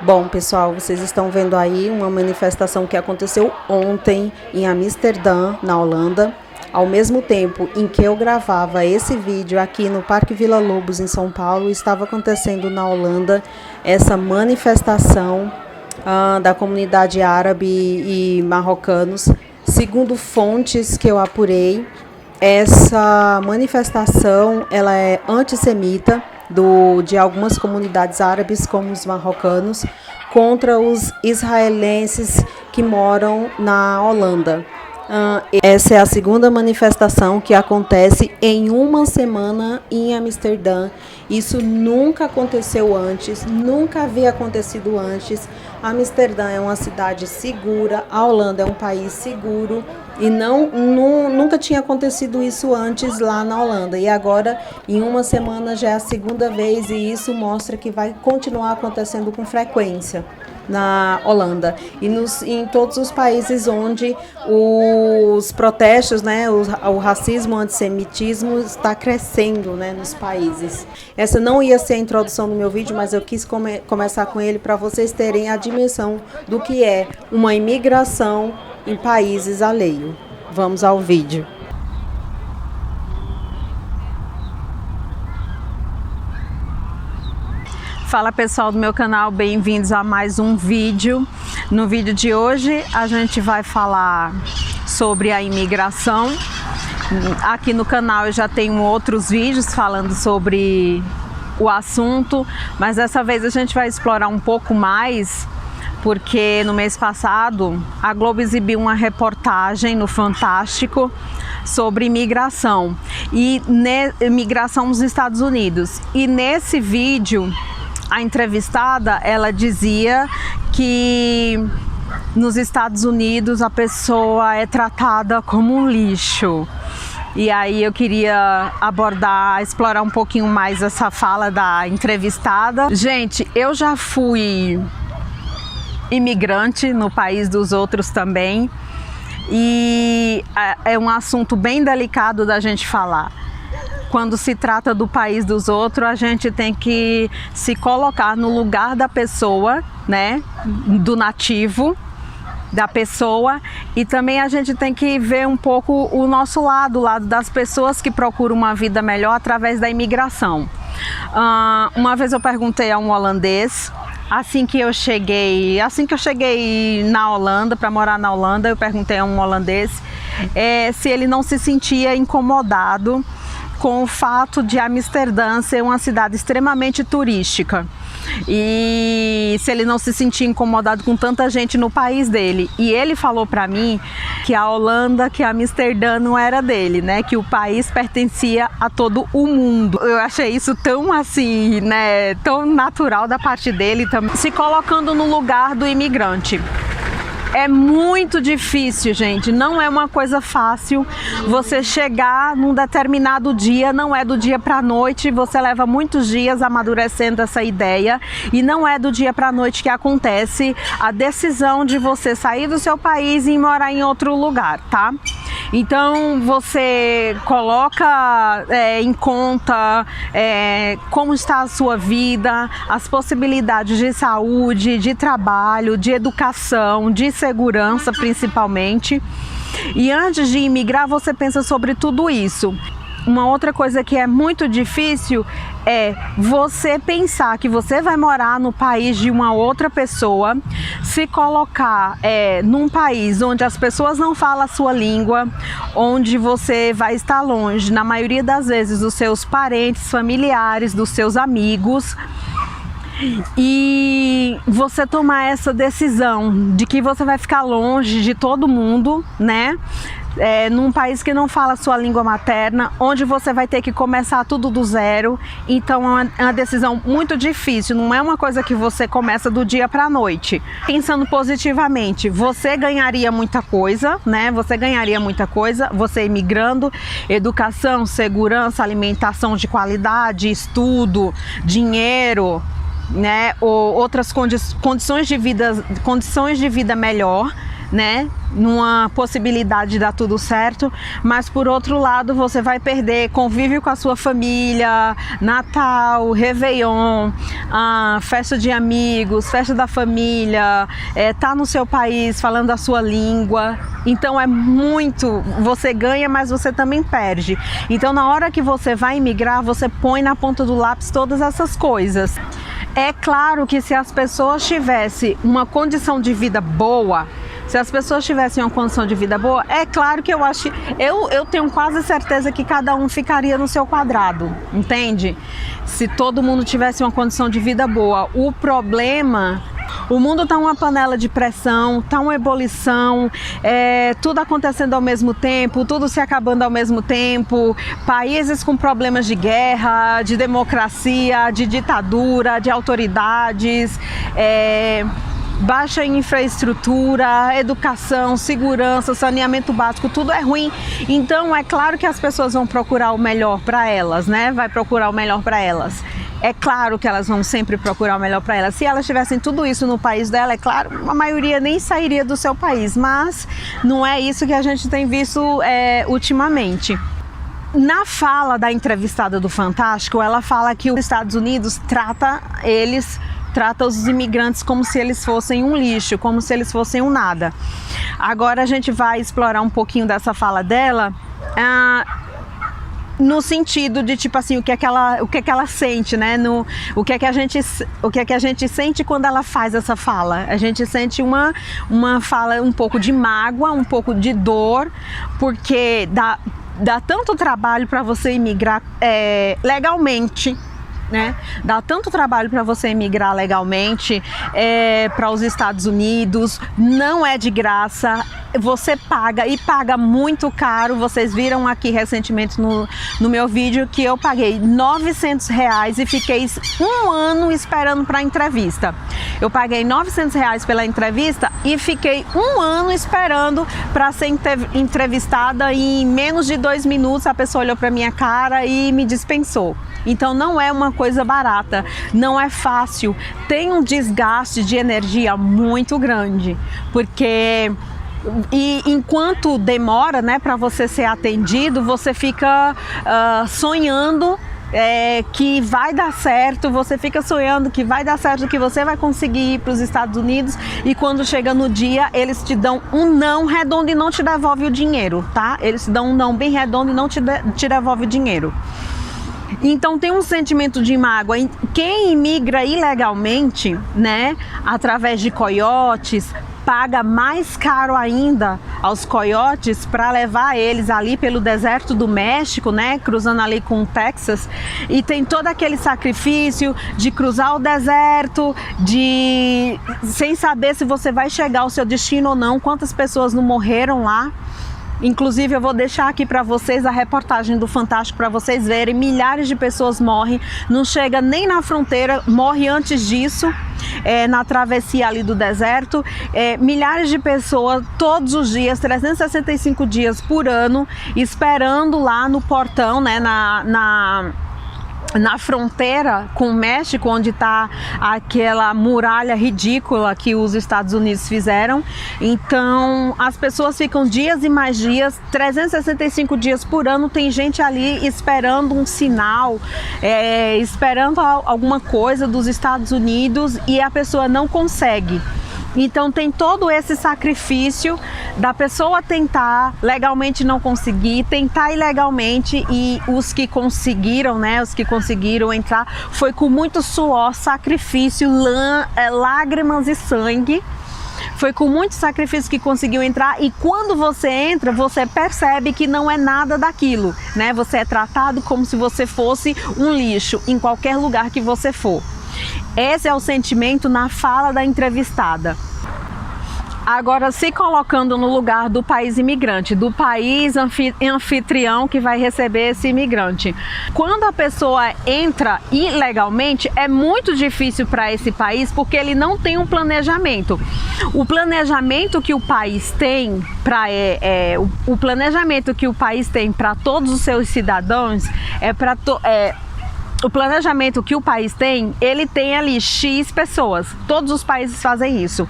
Bom, pessoal, vocês estão vendo aí uma manifestação que aconteceu ontem em Amsterdã, na Holanda. Ao mesmo tempo em que eu gravava esse vídeo aqui no Parque Vila Lobos, em São Paulo, estava acontecendo na Holanda essa manifestação da comunidade árabe e marrocanos. Segundo fontes que eu apurei, essa manifestação ela é antissemita de algumas comunidades árabes, como os marrocanos, contra os israelenses que moram na Holanda. Essa é a segunda manifestação que acontece em uma semana em Amsterdã. Isso nunca aconteceu antes, nunca havia acontecido antes. Amsterdã é uma cidade segura, a Holanda é um país seguro e nunca tinha acontecido isso antes lá na Holanda. E agora, em uma semana, já é a segunda vez e isso mostra que vai continuar acontecendo com frequência na Holanda e em todos os países onde os protestos, o racismo, o antissemitismo está crescendo, nos países. Essa não ia ser a introdução do meu vídeo, mas eu quis começar com ele para vocês terem a dimensão do que é uma imigração em países alheios. Vamos ao vídeo. Fala pessoal do meu canal, bem-vindos a mais um vídeo. No vídeo de hoje a gente vai falar sobre a imigração. Aqui no canal eu já tenho outros vídeos falando sobre o assunto, mas dessa vez a gente vai explorar um pouco mais, porque no mês passado a Globo exibiu uma reportagem no Fantástico sobre imigração e imigração nos Estados Unidos. E nesse vídeo a entrevistada, ela dizia que nos Estados Unidos a pessoa é tratada como um lixo. E aí eu queria explorar um pouquinho mais essa fala da entrevistada. Gente, eu já fui imigrante no país dos outros também. E é um assunto bem delicado da gente falar. Quando se trata do país dos outros, a gente tem que se colocar no lugar da pessoa, do nativo, da pessoa, e também a gente tem que ver um pouco o nosso lado, o lado das pessoas que procuram uma vida melhor através da imigração. Uma vez eu perguntei a um holandês, assim que eu cheguei na Holanda, para morar na Holanda, eu perguntei a um holandês se ele não se sentia incomodado com o fato de Amsterdã ser uma cidade extremamente turística e se ele não se sentia incomodado com tanta gente no país dele. E ele falou para mim que a Holanda, que Amsterdã não era dele, que o país pertencia a todo o mundo. Eu achei isso tão assim, tão natural da parte dele, também se colocando no lugar do imigrante. É muito difícil, gente, não é uma coisa fácil você chegar num determinado dia, não é do dia para a noite, você leva muitos dias amadurecendo essa ideia e não é do dia para a noite que acontece a decisão de você sair do seu país e morar em outro lugar, tá? Então você coloca em conta como está a sua vida, as possibilidades de saúde, de trabalho, de educação, de segurança principalmente. E antes de imigrar você pensa sobre tudo isso. Uma outra coisa que é muito difícil é você pensar que você vai morar no país de uma outra pessoa, se colocar num país onde as pessoas não falam a sua língua, onde você vai estar longe, na maioria das vezes, dos seus parentes, familiares, dos seus amigos. E você tomar essa decisão de que você vai ficar longe de todo mundo, num país que não fala a sua língua materna, onde você vai ter que começar tudo do zero. Então é uma decisão muito difícil, não é uma coisa que você começa do dia para a noite. Pensando positivamente, você ganharia muita coisa, você imigrando, educação, segurança, alimentação de qualidade, estudo, dinheiro, ou outras condições de vida melhor, né, numa possibilidade de dar tudo certo, mas por outro lado você vai perder convívio com a sua família, Natal, Réveillon, festa de amigos, festa da família, tá no seu país falando a sua língua. Então é muito, você ganha, mas você também perde. Então na hora que você vai imigrar, você põe na ponta do lápis todas essas coisas. É claro que se as pessoas tivessem uma condição de vida boa, se as pessoas tivessem uma condição de vida boa, é claro que eu tenho quase certeza que cada um ficaria no seu quadrado, entende? Se todo mundo tivesse uma condição de vida boa. O problema, o mundo está uma panela de pressão, está uma ebulição, tudo acontecendo ao mesmo tempo, tudo se acabando ao mesmo tempo, países com problemas de guerra, de democracia, de ditadura, de autoridades, baixa infraestrutura, educação, segurança, saneamento básico, tudo é ruim. Então é claro que as pessoas vão procurar o melhor para elas, né? Vai procurar o melhor para elas. É claro que elas vão sempre procurar o melhor para elas. Se elas tivessem tudo isso no país dela, é claro, a maioria nem sairia do seu país, mas não é isso que a gente tem visto ultimamente. Na fala da entrevistada do Fantástico, ela fala que os Estados Unidos trata os imigrantes como se eles fossem um lixo, como se eles fossem um nada. Agora a gente vai explorar um pouquinho dessa fala dela, no sentido de tipo assim, o que é que ela sente, né? O que é que a gente sente quando ela faz essa fala? A gente sente uma fala um pouco de mágoa, um pouco de dor, porque dá tanto trabalho para você imigrar legalmente, né? Dá tanto trabalho para você emigrar legalmente para os Estados Unidos, não é de graça, você paga e paga muito caro. Vocês viram aqui recentemente no meu vídeo que eu paguei R$900 e fiquei um ano esperando para a entrevista. Eu paguei R$900 pela entrevista e fiquei um ano esperando para ser entrevistada, e em menos de 2 minutos a pessoa olhou para minha cara e me dispensou. Então não é uma coisa barata, não é fácil, tem um desgaste de energia muito grande, porque enquanto demora, né, para você ser atendido, você fica sonhando que vai dar certo, você fica sonhando que vai dar certo, que você vai conseguir ir para os Estados Unidos, e quando chega no dia, eles te dão um não redondo e não te devolve o dinheiro, tá? Eles te dão um não bem redondo e não te devolve o dinheiro. Então tem um sentimento de mágoa. Quem imigra ilegalmente, né, através de coiotes, paga mais caro ainda aos coiotes para levar eles ali pelo deserto do México, né, cruzando ali com o Texas, e tem todo aquele sacrifício de cruzar o deserto, sem saber se você vai chegar ao seu destino ou não. Quantas pessoas não morreram lá? Inclusive eu vou deixar aqui para vocês a reportagem do Fantástico para vocês verem. Milhares de pessoas morrem, não chega nem na fronteira, morre antes disso, na travessia ali do deserto. Milhares de pessoas todos os dias, 365 dias por ano, esperando lá no portão, né, na fronteira com o México, onde está aquela muralha ridícula que os Estados Unidos fizeram. Então as pessoas ficam dias e mais dias, 365 dias por ano, tem gente ali esperando um sinal, esperando alguma coisa dos Estados Unidos, e a pessoa não consegue. Então tem todo esse sacrifício da pessoa tentar legalmente, não conseguir, tentar ilegalmente, e os que conseguiram, né, os que conseguiram entrar, foi com muito suor, sacrifício, lágrimas e sangue. Foi com muito sacrifício que conseguiu entrar, e quando você entra, você percebe que não é nada daquilo, né? Você é tratado como se você fosse um lixo em qualquer lugar que você for. Esse é o sentimento na fala da entrevistada. Agora, se colocando no lugar do país imigrante, do país anfitrião que vai receber esse imigrante. Quando a pessoa entra ilegalmente, é muito difícil para esse país, porque ele não tem um planejamento. O planejamento que o país tem para todos os seus cidadãos o planejamento que o país tem, ele tem ali X pessoas. Todos os países fazem isso.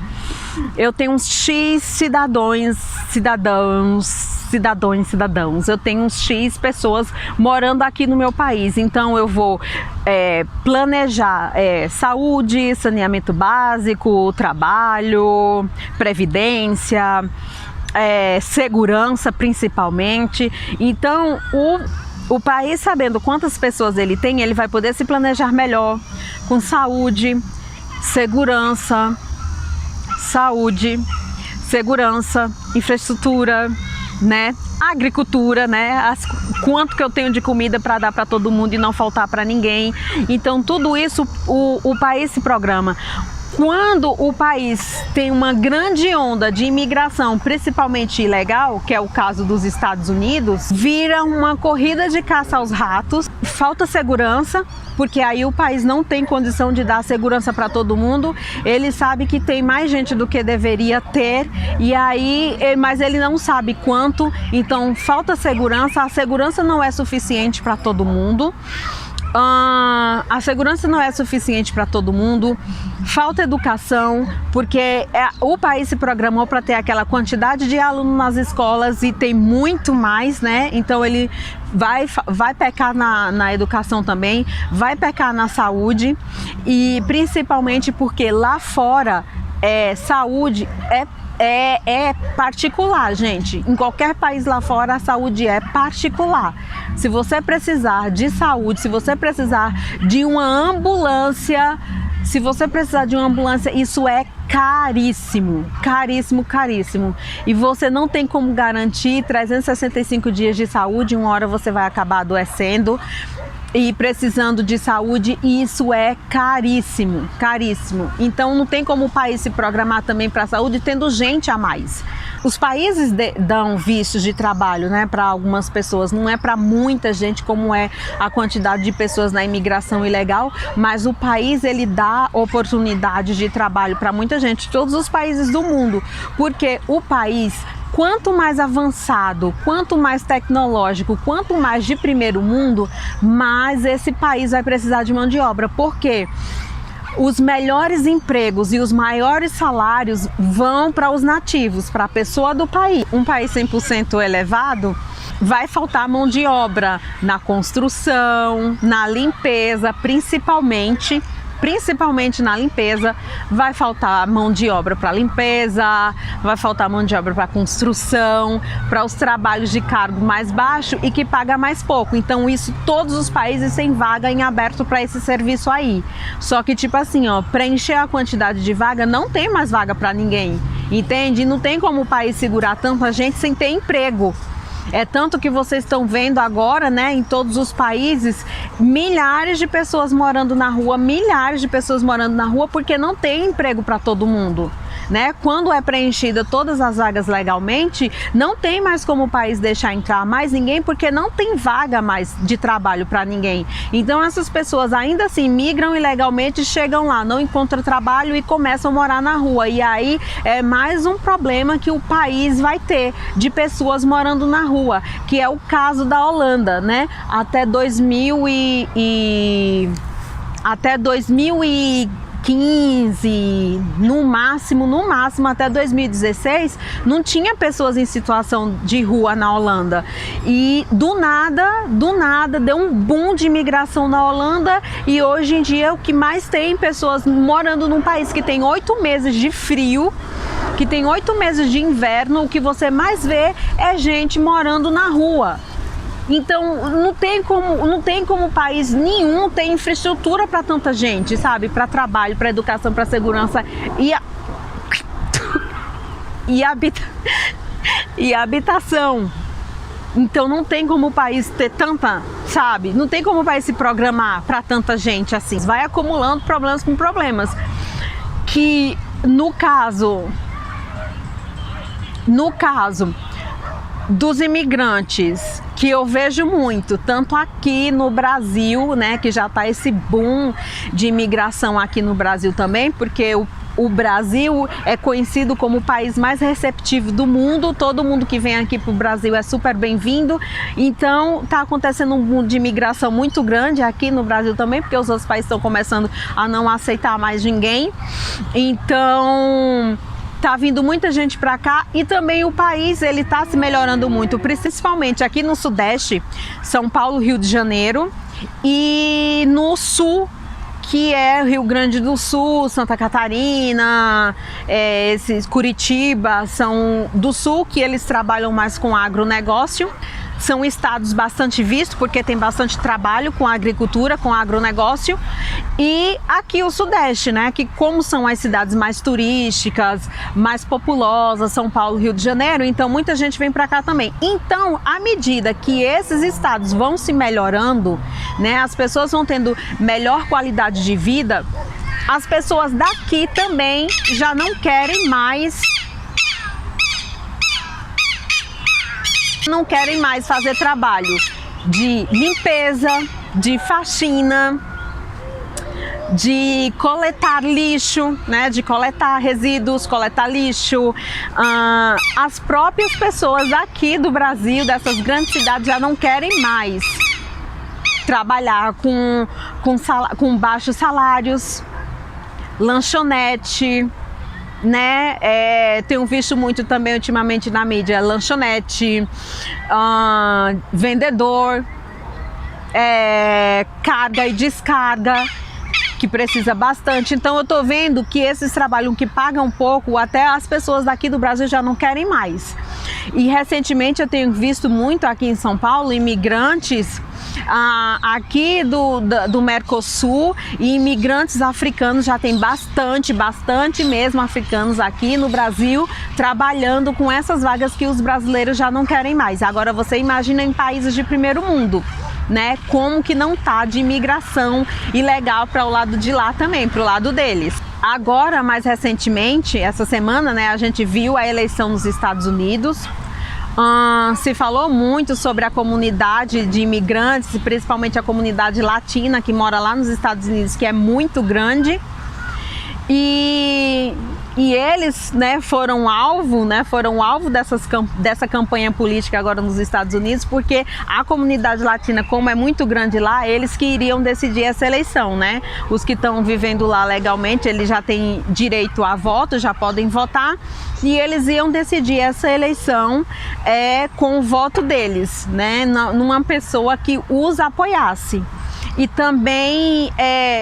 eu tenho uns X cidadãos, eu tenho uns X pessoas morando aqui no meu país, então eu vou planejar saúde, saneamento básico, trabalho, previdência, segurança principalmente. Então o país, sabendo quantas pessoas ele tem, ele vai poder se planejar melhor com saúde, segurança, infraestrutura, né? Agricultura, né? Quanto que eu tenho de comida para dar para todo mundo e não faltar para ninguém. Então tudo isso o país se programa. Quando o país tem uma grande onda de imigração, principalmente ilegal, que é o caso dos Estados Unidos, vira uma corrida de caça aos ratos, falta segurança, porque aí o país não tem condição de dar segurança para todo mundo, ele sabe que tem mais gente do que deveria ter, mas ele não sabe quanto, então falta segurança, a segurança não é suficiente para todo mundo. A segurança não é suficiente para todo mundo, falta educação, porque o país se programou para ter aquela quantidade de alunos nas escolas e tem muito mais, né? Então ele vai pecar na educação também, vai pecar na saúde, e principalmente porque lá fora saúde é particular, gente. Em qualquer país lá fora a saúde é particular. Se você precisar de saúde, se você precisar de uma ambulância, isso é caríssimo, caríssimo, caríssimo. E você não tem como garantir 365 dias de saúde, uma hora você vai acabar adoecendo e precisando de saúde, e isso é caríssimo, caríssimo. Então não tem como o país se programar também para a saúde tendo gente a mais. Os países dão vistos de trabalho, né, para algumas pessoas, não é para muita gente como é a quantidade de pessoas na imigração ilegal, mas o país ele dá oportunidade de trabalho para muita gente, todos os países do mundo, porque o país, quanto mais avançado, quanto mais tecnológico, quanto mais de primeiro mundo, mais esse país vai precisar de mão de obra, porque os melhores empregos e os maiores salários vão para os nativos, para a pessoa do país. Um país 100% elevado, vai faltar mão de obra na construção, na limpeza, principalmente na limpeza, vai faltar mão de obra para limpeza, vai faltar mão de obra para construção, para os trabalhos de cargo mais baixo e que paga mais pouco. Então isso, todos os países têm vaga em aberto para esse serviço aí. Só que tipo assim, preencher a quantidade de vaga, não tem mais vaga para ninguém, entende? Não tem como o país segurar tanta gente sem ter emprego. É tanto que vocês estão vendo agora, né, em todos os países, milhares de pessoas morando na rua, porque não tem emprego para todo mundo, né? Quando é preenchida todas as vagas legalmente, não tem mais como o país deixar entrar mais ninguém, porque não tem vaga mais de trabalho para ninguém. Então essas pessoas ainda assim migram ilegalmente, chegam lá, não encontram trabalho e começam a morar na rua. E aí é mais um problema que o país vai ter de pessoas morando na rua, que é o caso da Holanda, né? Até 2015, no máximo até 2016, não tinha pessoas em situação de rua na Holanda. E do nada, deu um boom de imigração na Holanda, e hoje em dia o que mais tem pessoas morando num país que tem 8 meses de frio, que tem 8 meses de inverno, o que você mais vê é gente morando na rua. Então não tem como país nenhum ter infraestrutura para tanta gente, sabe? Para trabalho, para educação, para segurança e habitação. Então não tem como o país ter tanta, sabe? Não tem como o país se programar para tanta gente assim. Vai acumulando problemas com problemas. Que no caso dos imigrantes, que eu vejo muito, tanto aqui no Brasil, né, que já está esse boom de imigração aqui no Brasil também, porque o Brasil é conhecido como o país mais receptivo do mundo, todo mundo que vem aqui para o Brasil é super bem-vindo, então está acontecendo um boom de imigração muito grande aqui no Brasil também, porque os outros países estão começando a não aceitar mais ninguém. Então Tá vindo muita gente para cá e também o país ele tá se melhorando muito, principalmente aqui no Sudeste, São Paulo, Rio de Janeiro, e no Sul, que é Rio Grande do Sul, Santa Catarina, Curitiba, são do Sul, que eles trabalham mais com agronegócio. São estados bastante vistos, porque tem bastante trabalho com a agricultura, com o agronegócio. E aqui o Sudeste, né? Que como são as cidades mais turísticas, mais populosas, São Paulo, Rio de Janeiro, então muita gente vem para cá também. Então, à medida que esses estados vão se melhorando, né? As pessoas vão tendo melhor qualidade de vida, as pessoas daqui também já não querem mais fazer trabalho de limpeza, de faxina, de coletar lixo, né? De coletar resíduos, coletar lixo. As próprias pessoas daqui do Brasil, dessas grandes cidades, já não querem mais trabalhar com baixos salários, lanchonete, né? Tenho visto muito também ultimamente na mídia, lanchonete, vendedor, carga e descarga, que precisa bastante. Então eu tô vendo que esses trabalhos que pagam pouco, até as pessoas daqui do Brasil já não querem mais. E recentemente eu tenho visto muito aqui em São Paulo imigrantes aqui do Mercosul, e imigrantes africanos, já tem bastante mesmo africanos aqui no Brasil trabalhando com essas vagas que os brasileiros já não querem mais. Agora você imagina em países de primeiro mundo, né? Como que não tá de imigração ilegal para o lado de lá também, para o lado deles. Agora, mais recentemente, essa semana, né, a gente viu a eleição nos Estados Unidos. Se falou muito sobre a comunidade de imigrantes, principalmente a comunidade latina que mora lá nos Estados Unidos, que é muito grande. E eles, né, foram alvo dessa campanha política agora nos Estados Unidos, porque a comunidade latina, como é muito grande lá, eles que iriam decidir essa eleição, né? Os que estão vivendo lá legalmente, eles já têm direito a voto, já podem votar, e eles iam decidir essa eleição com o voto deles, né? Numa pessoa que os apoiasse. E também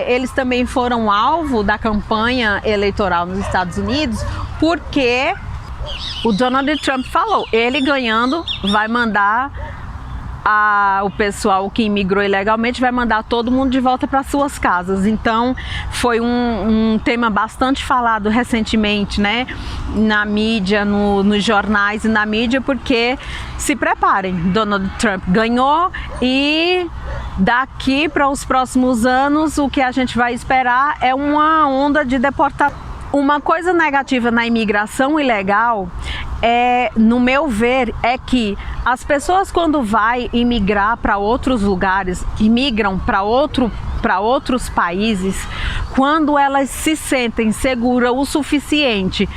eles também foram alvo da campanha eleitoral nos Estados Unidos, porque o Donald Trump falou, ele ganhando vai mandar o pessoal que imigrou ilegalmente, vai mandar todo mundo de volta para suas casas. Então foi um tema bastante falado recentemente, né, na mídia, nos jornais e na mídia, porque se preparem, Donald Trump ganhou, e daqui para os próximos anos o que a gente vai esperar é uma onda de deportação. Uma coisa negativa na imigração ilegal no meu ver, é que as pessoas, quando vai imigrar para outros lugares, imigram para outros países, quando elas se sentem seguras o suficiente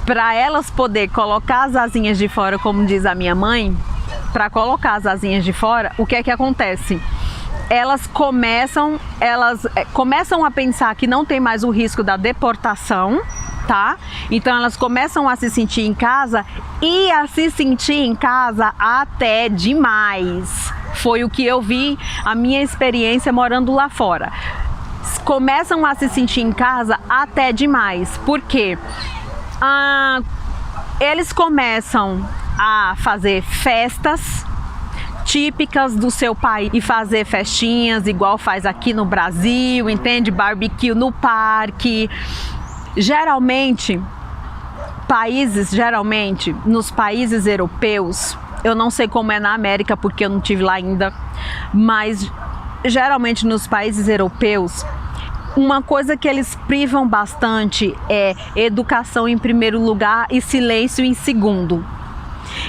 para elas poder colocar as asinhas de fora, como diz a minha mãe, para colocar as asinhas de fora, o que é que acontece? Elas começam a pensar que não tem mais o risco da deportação, tá? Então elas começam a se sentir em casa, e a se sentir em casa até demais. Foi o que eu vi, a minha experiência morando lá fora. Começam a se sentir em casa até demais. Por quê? Eles começam a fazer festas típicas do seu país e fazer festinhas igual faz aqui no Brasil, entende? Barbecue no parque. Geralmente nos países europeus, eu não sei como é na América porque eu não estive lá ainda, mas geralmente nos países europeus, uma coisa que eles privam bastante é educação em primeiro lugar e silêncio em segundo.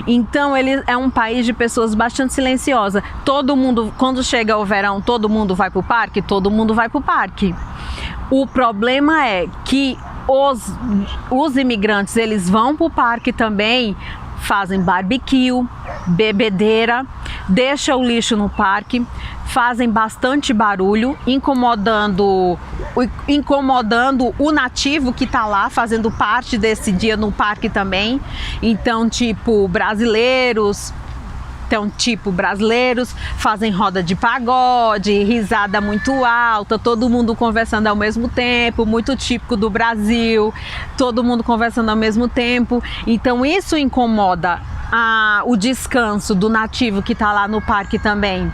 Então ele é um país de pessoas bastante silenciosas. Todo mundo, quando chega o verão, todo mundo vai para o parque? Todo mundo vai para o parque. O problema é que os imigrantes, eles vão para o parque também, fazem barbecue, bebedeira, deixa o lixo no parque, fazem bastante barulho, incomodando o nativo que está lá, fazendo parte desse dia no parque também. Então, brasileiros fazem roda de pagode, risada muito alta, todo mundo conversando ao mesmo tempo, muito típico do Brasil, todo mundo conversando ao mesmo tempo. Então isso incomoda o descanso do nativo que está lá no parque também.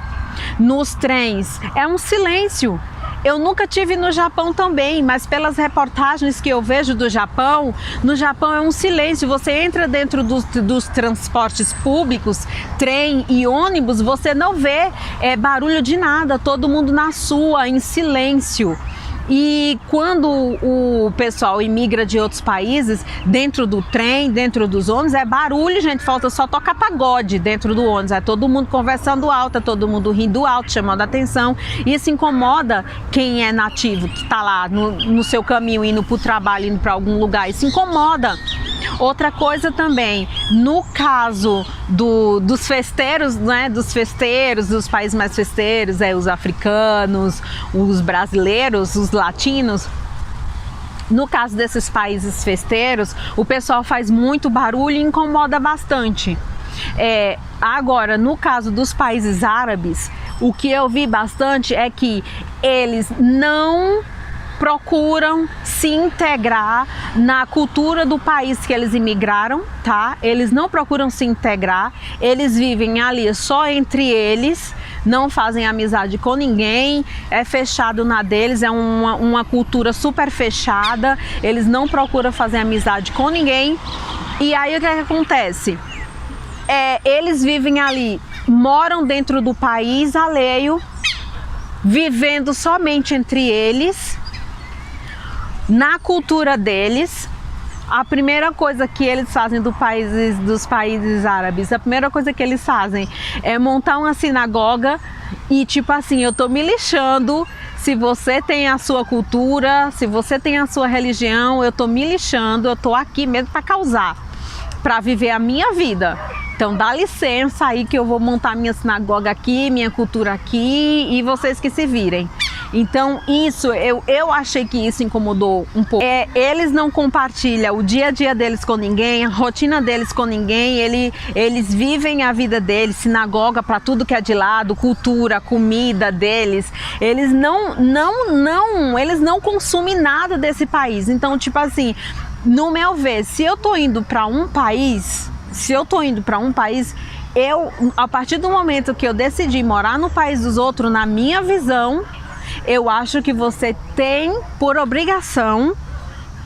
Nos trens é um silêncio. Eu nunca tive no Japão também, mas pelas reportagens que eu vejo do Japão, no Japão é um silêncio. Você entra dentro dos transportes públicos, trem e ônibus, você não vê barulho de nada, todo mundo na sua, em silêncio. E quando o pessoal imigra de outros países, dentro do trem, dentro dos ônibus, é barulho, gente, falta só tocar pagode dentro do ônibus, é todo mundo conversando alto, é todo mundo rindo alto, chamando a atenção. E isso incomoda quem é nativo, que está lá no seu caminho, indo para o trabalho, indo para algum lugar, isso incomoda. Outra coisa também, no caso dos festeiros, né, dos países mais festeiros, os africanos, os brasileiros, os latinos, no caso desses países festeiros, o pessoal faz muito barulho e incomoda bastante. Agora, no caso dos países árabes, o que eu vi bastante é que eles não procuram se integrar na cultura do país que eles imigraram, tá? Eles não procuram se integrar, eles vivem ali só entre eles, não fazem amizade com ninguém, é fechado na deles, é uma cultura super fechada, eles não procuram fazer amizade com ninguém. E aí o que acontece? Eles vivem ali, moram dentro do país alheio, vivendo somente entre eles. Na cultura deles, a primeira coisa que eles fazem dos países árabes, a primeira coisa que eles fazem é montar uma sinagoga e eu tô me lixando se você tem a sua cultura, se você tem a sua religião, eu tô me lixando, eu tô aqui mesmo para causar, para viver a minha vida. Então dá licença aí que eu vou montar minha sinagoga aqui, minha cultura aqui e vocês que se virem. Então isso, eu achei que isso incomodou um pouco. Eles não compartilham o dia a dia deles com ninguém, a rotina deles com ninguém, eles vivem a vida deles, sinagoga para tudo que é de lado, cultura, comida deles. Eles eles não consumem nada desse país. Então, no meu ver, se eu tô indo para um país, a partir do momento que eu decidi morar no país dos outros, na minha visão, eu acho que você tem por obrigação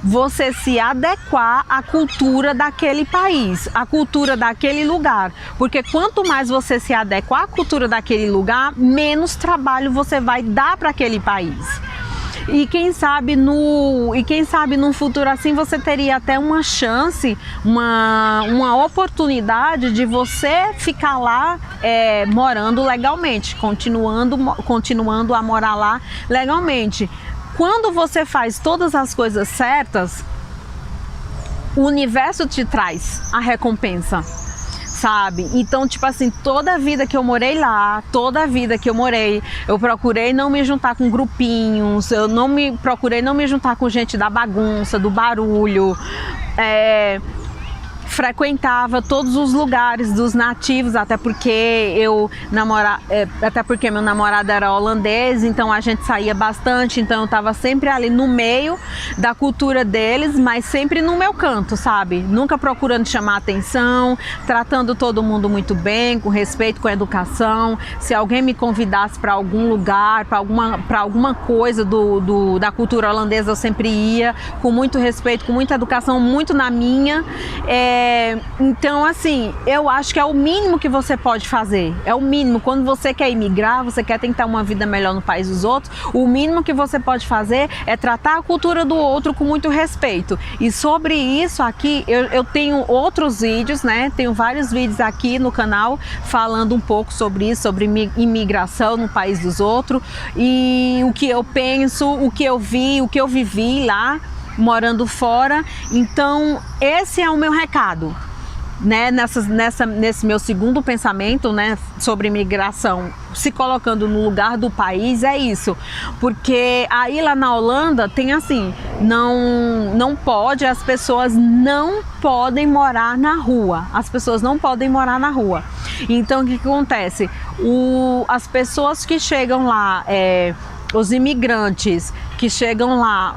você se adequar à cultura daquele país, à cultura daquele lugar. Porque quanto mais você se adequar à cultura daquele lugar, menos trabalho você vai dar para aquele país. E quem sabe num futuro assim você teria até uma chance, uma oportunidade de você ficar lá morando legalmente, continuando a morar lá legalmente. Quando você faz todas as coisas certas, o universo te traz a recompensa. Sabe? Então, toda a vida que eu morei lá, eu procurei não me juntar com grupinhos, procurei não me juntar com gente da bagunça, do barulho, frequentava todos os lugares dos nativos, até porque meu namorado era holandês, então a gente saía bastante, então eu estava sempre ali no meio da cultura deles, mas sempre no meu canto, sabe? Nunca procurando chamar atenção, tratando todo mundo muito bem, com respeito, com educação. Se alguém me convidasse para algum lugar, para alguma coisa da cultura holandesa, eu sempre ia, com muito respeito, com muita educação, muito na minha. Então, eu acho que é o mínimo que você pode fazer. É o mínimo. Quando você quer imigrar, você quer tentar uma vida melhor no país dos outros, o mínimo que você pode fazer é tratar a cultura do outro com muito respeito. E sobre isso aqui, eu tenho outros vídeos, né? Tenho vários vídeos aqui no canal falando um pouco sobre isso, sobre imigração no país dos outros e o que eu penso, o que eu vi, o que eu vivi lá, morando fora. Então esse é o meu recado. né, nesse meu segundo pensamento, né, sobre imigração, se colocando no lugar do país, é isso. Porque aí lá na Holanda tem assim, as pessoas não podem morar na rua. As pessoas não podem morar na rua. Então o que acontece? As pessoas que chegam lá, os imigrantes que chegam lá,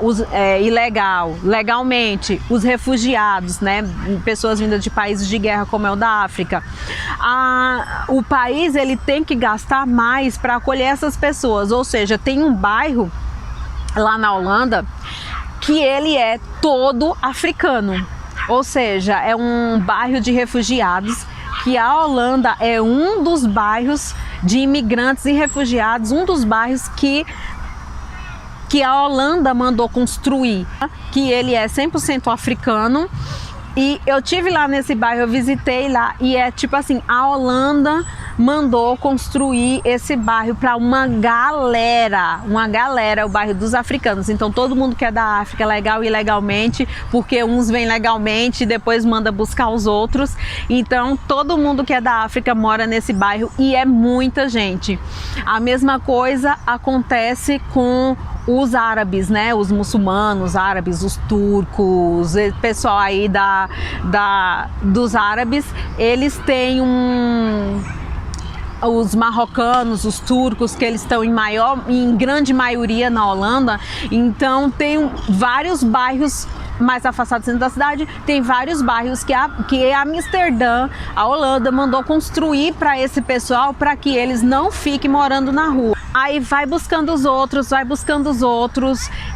legalmente, os refugiados, né, pessoas vindas de países de guerra como é o da África, o país ele tem que gastar mais para acolher essas pessoas, ou seja, tem um bairro lá na Holanda que ele é todo africano, ou seja, é um bairro de refugiados, que a Holanda é um dos bairros de imigrantes e refugiados, um dos bairros que a Holanda mandou construir, que ele é 100% africano. E eu tive lá nesse bairro, eu visitei lá, e é tipo assim, a Holanda mandou construir esse bairro para uma galera, o bairro dos africanos. Então todo mundo que é da África, legal e ilegalmente, porque uns vêm legalmente e depois manda buscar os outros. Então todo mundo que é da África mora nesse bairro e é muita gente. A mesma coisa acontece com os árabes, né? Os muçulmanos, árabes, os turcos, o pessoal aí dos árabes, eles têm os marrocanos, os turcos, que eles estão em grande maioria na Holanda. Então tem vários bairros mais afastados da cidade, tem vários bairros que a Amsterdã, a Holanda, mandou construir para esse pessoal, para que eles não fiquem morando na rua. Aí vai buscando os outros,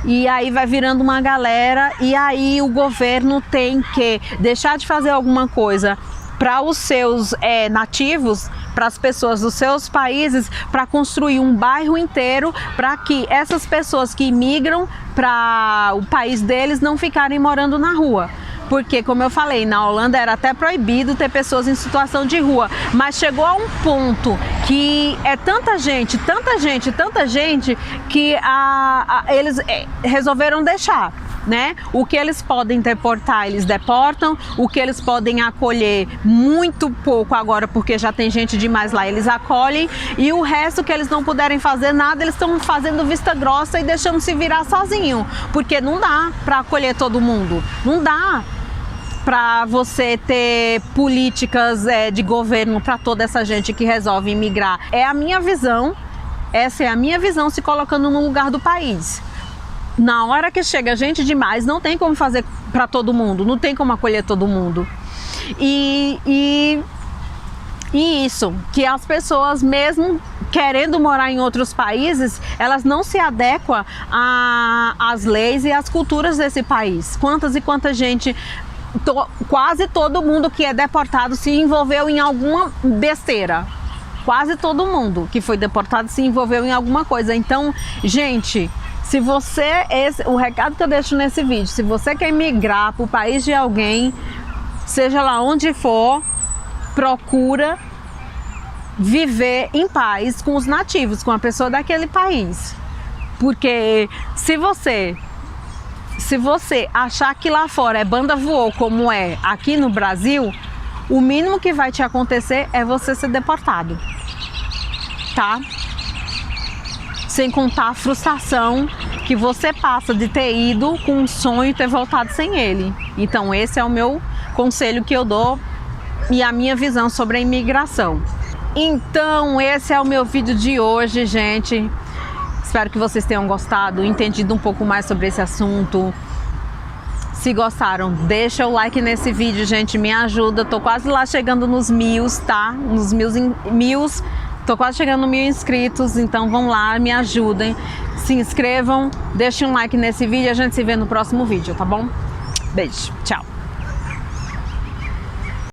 e aí vai virando uma galera, e aí o governo tem que deixar de fazer alguma coisa para os seus nativos, para as pessoas dos seus países, para construir um bairro inteiro, para que essas pessoas que imigram para o país deles não ficarem morando na rua. Porque, como eu falei, na Holanda era até proibido ter pessoas em situação de rua, mas chegou a um ponto que é tanta gente, que eles resolveram deixar, né? O que eles podem deportar, eles deportam. O que eles podem acolher, muito pouco agora, porque já tem gente demais lá, eles acolhem. E o resto que eles não puderem fazer nada, eles estão fazendo vista grossa e deixando se virar sozinho, porque não dá para acolher todo mundo, não dá para você ter políticas de governo para toda essa gente que resolve imigrar. É a minha visão, essa é a minha visão, se colocando no lugar do país. Na hora que chega gente demais, não tem como fazer para todo mundo, não tem como acolher todo mundo. E isso, que as pessoas, mesmo querendo morar em outros países, elas não se adequam às leis e às culturas desse país. Quantas e quanta gente, quase todo mundo que é deportado se envolveu em alguma besteira. Quase todo mundo que foi deportado se envolveu em alguma coisa. Então, gente, se você, o recado que eu deixo nesse vídeo, se você quer migrar para o país de alguém, seja lá onde for, procura viver em paz com os nativos, com a pessoa daquele país. Porque se você achar que lá fora é banda voou como é aqui no Brasil, o mínimo que vai te acontecer é você ser deportado, tá? Sem contar a frustração que você passa de ter ido com um sonho e ter voltado sem ele. Então esse é o meu conselho que eu dou e a minha visão sobre a imigração. Então esse é o meu vídeo de hoje, gente. Espero que vocês tenham gostado, entendido um pouco mais sobre esse assunto. Se gostaram, deixa o like nesse vídeo, gente, me ajuda. Tô quase lá chegando nos 1000, tá? Nos 1000, tô quase chegando nos 1000 inscritos, então vão lá, me ajudem. Se inscrevam, deixem um like nesse vídeo e a gente se vê no próximo vídeo, tá bom? Beijo, tchau!